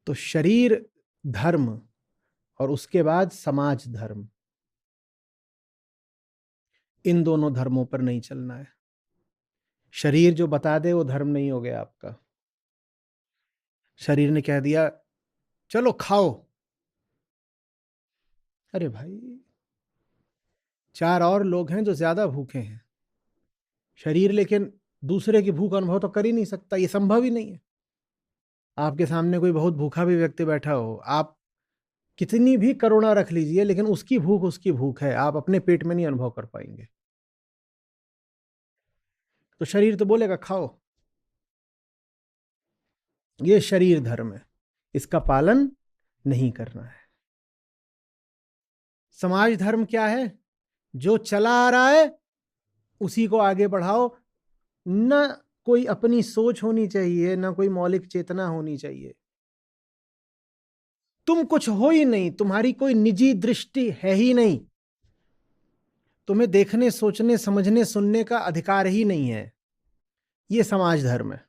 तो शरीर धर्म और उसके बाद समाज धर्म, इन दोनों धर्मों पर नहीं चलना है। शरीर जो बता दे वो धर्म नहीं हो गया आपका। शरीर ने कह दिया चलो खाओ, अरे भाई 4 और लोग हैं जो ज्यादा भूखे हैं, शरीर लेकिन दूसरे की भूख अनुभव तो कर ही नहीं सकता, ये संभव ही नहीं है। आपके सामने कोई बहुत भूखा भी व्यक्ति बैठा हो, आप कितनी भी करुणा रख लीजिए, लेकिन उसकी भूख है, आप अपने पेट में नहीं अनुभव कर पाएंगे। तो शरीर तो बोलेगा खाओ, ये शरीर धर्म है, इसका पालन नहीं करना है। समाज धर्म क्या है? जो चला आ रहा है उसी को आगे बढ़ाओ, न कोई अपनी सोच होनी चाहिए, न कोई मौलिक चेतना होनी चाहिए। तुम कुछ हो ही नहीं, तुम्हारी कोई निजी दृष्टि है ही नहीं, तुम्हें देखने, सोचने, समझने, सुनने का अधिकार ही नहीं है। यह समाज धर्म है।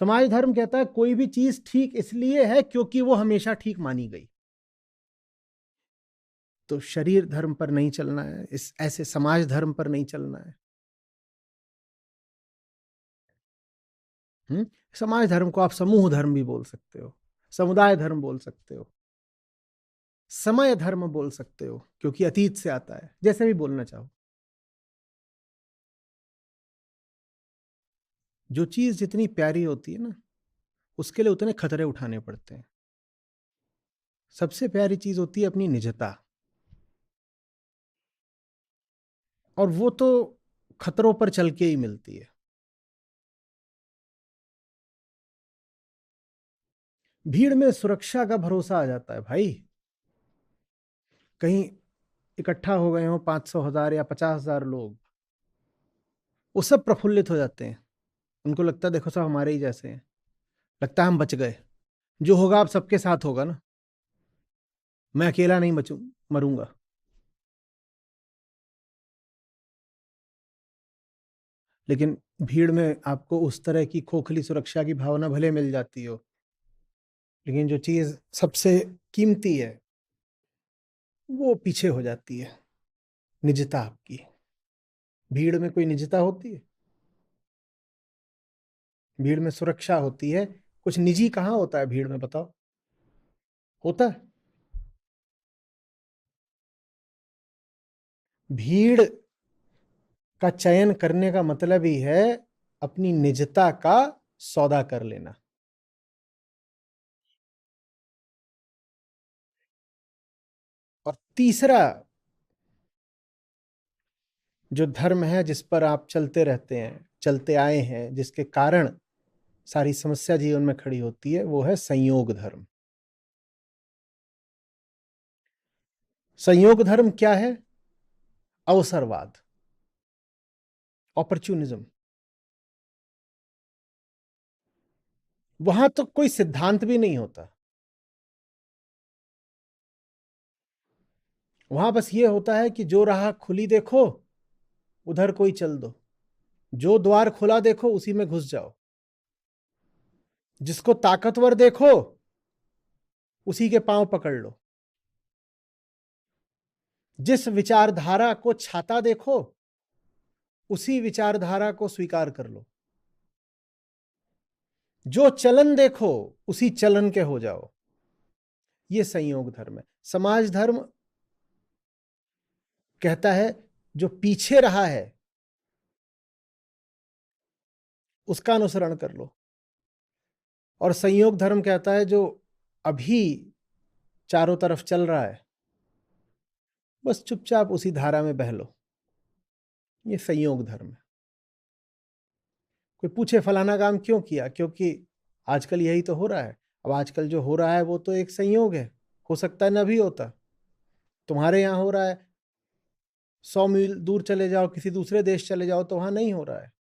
समाज धर्म कहता है कोई भी चीज ठीक इसलिए है क्योंकि वो हमेशा ठीक मानी गई। तो शरीर धर्म पर नहीं चलना है, इस ऐसे समाज धर्म पर नहीं चलना है। समाज धर्म को आप समूह धर्म भी बोल सकते हो, समुदाय धर्म बोल सकते हो, समय धर्म बोल सकते हो, क्योंकि अतीत से आता है, जैसे भी बोलना चाहो। जो चीज जितनी प्यारी होती है ना, उसके लिए उतने खतरे उठाने पड़ते हैं। सबसे प्यारी चीज होती है अपनी निजता, और वो तो खतरों पर चल के ही मिलती है। भीड़ में सुरक्षा का भरोसा आ जाता है भाई। कहीं इकट्ठा हो गए हो 500,000 या 50,000 लोग, वो सब प्रफुल्लित हो जाते हैं। उनको लगता है देखो सब हमारे ही जैसे हैं, लगता है हम बच गए, जो होगा अब सबके साथ होगा ना, मैं अकेला नहीं बचूं, मरूंगा। लेकिन भीड़ में आपको उस तरह की खोखली सुरक्षा की भावना भले मिल जाती हो, लेकिन जो चीज सबसे कीमती है वो पीछे हो जाती है, निजता आपकी। भीड़ में कोई निजता होती है? भीड़ में सुरक्षा होती है, कुछ निजी कहाँ होता है भीड़ में, बताओ? होता है? भीड़ का चयन करने का मतलब ही है अपनी निजता का सौदा कर लेना। और तीसरा जो धर्म है जिस पर आप चलते रहते हैं, चलते आए हैं, जिसके कारण सारी समस्या जीवन में खड़ी होती है, वो है संयोग धर्म। संयोग धर्म क्या है? अवसरवाद, ऑपर्चुनिज्म। वहां तो कोई सिद्धांत भी नहीं होता, वहां बस ये होता है कि जो राह खुली देखो उधर कोई चल दो, जो द्वार खुला देखो उसी में घुस जाओ, जिसको ताकतवर देखो उसी के पांव पकड़ लो, जिस विचारधारा को छाता देखो उसी विचारधारा को स्वीकार कर लो, जो चलन देखो उसी चलन के हो जाओ। ये संयोग धर्म है। समाज धर्म कहता है जो पीछे रहा है उसका अनुसरण कर लो, और संयोग धर्म कहता है जो अभी चारों तरफ चल रहा है बस चुपचाप उसी धारा में बह लो। ये संयोग धर्म है। कोई पूछे फलाना काम क्यों किया, क्योंकि आजकल यही तो हो रहा है। अब आजकल जो हो रहा है वो तो एक संयोग है, हो सकता है न भी होता। तुम्हारे यहाँ हो रहा है, 100 मील दूर चले जाओ, किसी दूसरे देश चले जाओ तो वहां नहीं हो रहा है,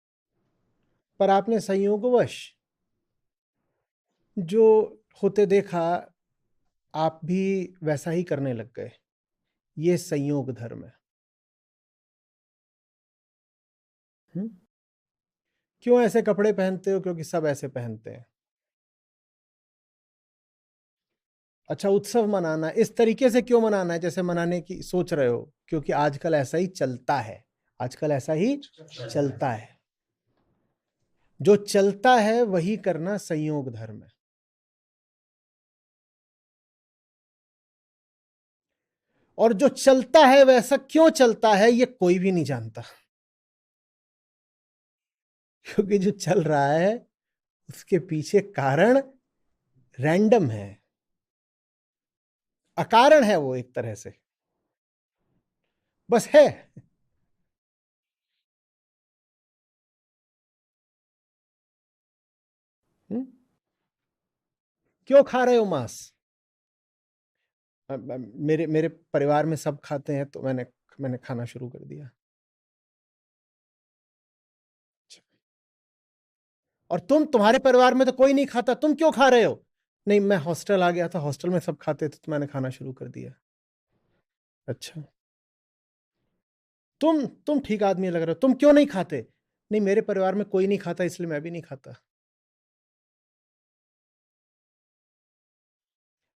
पर आपने संयोगवश जो होते देखा, आप भी वैसा ही करने लग गए। ये संयोग धर्म है। क्यों ऐसे कपड़े पहनते हो? क्योंकि सब ऐसे पहनते हैं। अच्छा, उत्सव मनाना इस तरीके से क्यों मनाना है जैसे मनाने की सोच रहे हो? क्योंकि आजकल ऐसा ही चलता है, आजकल ऐसा ही चलता है। जो चलता है वही करना संयोग धर्म है। और जो चलता है वैसा क्यों चलता है ये कोई भी नहीं जानता। क्योंकि जो चल रहा है उसके पीछे कारण रैंडम है, अकारण है वो एक तरह से, बस है। क्यों खा रहे हो मांस? मेरे मेरे परिवार में सब खाते हैं तो मैंने मैंने खाना शुरू कर दिया। और तुम्हारे परिवार में तो कोई नहीं खाता, तुम क्यों खा रहे हो? नहीं, मैं हॉस्टल आ गया था, हॉस्टल में सब खाते थे तो मैंने खाना शुरू कर दिया। अच्छा, तुम ठीक आदमी लग रहे हो, तुम क्यों नहीं खाते? नहीं, मेरे परिवार में कोई नहीं खाता इसलिए मैं भी नहीं खाता।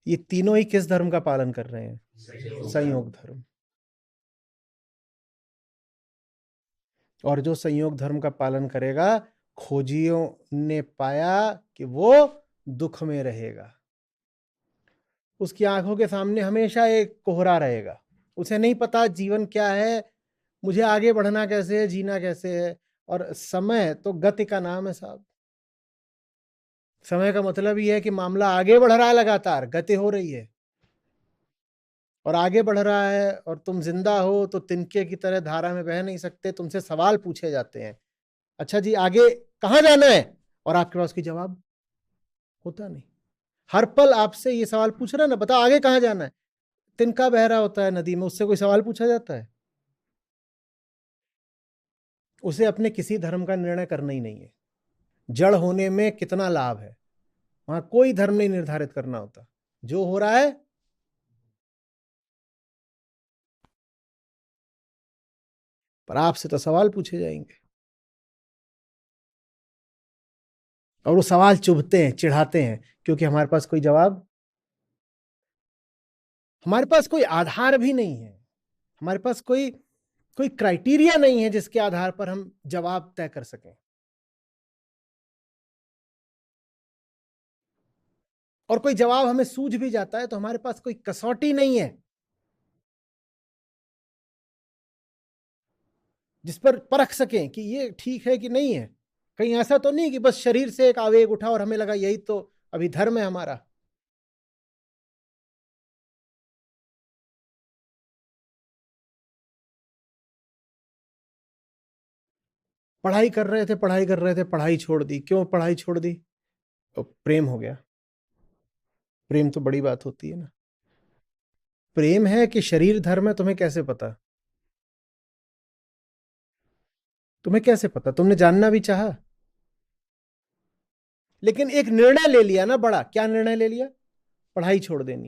ये तीनों ही किस धर्म का पालन कर रहे हैं? संयोग धर्म। और जो संयोग धर्म का पालन करेगा, खोजियों ने पाया कि वो दुख में रहेगा। उसकी आंखों के सामने हमेशा एक कोहरा रहेगा, उसे नहीं पता जीवन क्या है, मुझे आगे बढ़ना कैसे है, जीना कैसे है। और समय तो गति का नाम है साहब। समय का मतलब ये है कि मामला आगे बढ़ रहा है, लगातार गति हो रही है और आगे बढ़ रहा है, और तुम जिंदा हो तो तिनके की तरह धारा में बह नहीं सकते, तुमसे सवाल पूछे जाते हैं, अच्छा जी आगे कहाँ जाना है, और आपके पास कोई जवाब होता नहीं। हर पल आपसे ये सवाल पूछ रहा है ना, बता आगे कहाँ जाना है। तिनका बह रहा होता है नदी में, उससे कोई सवाल पूछा जाता है? उसे अपने किसी धर्म का निर्णय करना ही नहीं है। जड़ होने में कितना लाभ है, वहां कोई धर्म नहीं निर्धारित करना होता, जो हो रहा है। पर आपसे तो सवाल पूछे जाएंगे, और वो सवाल चुभते हैं, चिढ़ाते हैं, क्योंकि हमारे पास कोई जवाब, हमारे पास कोई आधार भी नहीं है, हमारे पास कोई कोई क्राइटेरिया नहीं है जिसके आधार पर हम जवाब तय कर सकें। और कोई जवाब हमें सूझ भी जाता है तो हमारे पास कोई कसौटी नहीं है जिस पर परख सकें कि ये ठीक है कि नहीं है। कहीं ऐसा तो नहीं कि बस शरीर से एक आवेग उठा और हमें लगा यही तो अभी धर्म है हमारा। पढ़ाई कर रहे थे, पढ़ाई कर रहे थे, पढ़ाई छोड़ दी, क्यों पढ़ाई छोड़ दी? तो प्रेम हो गया। प्रेम तो बड़ी बात होती है ना। प्रेम है कि शरीर धर्म है, तुम्हें कैसे पता? तुम्हें कैसे पता? तुमने जानना भी चाहा? लेकिन एक निर्णय ले लिया ना बड़ा, क्या निर्णय ले लिया? पढ़ाई छोड़ देनी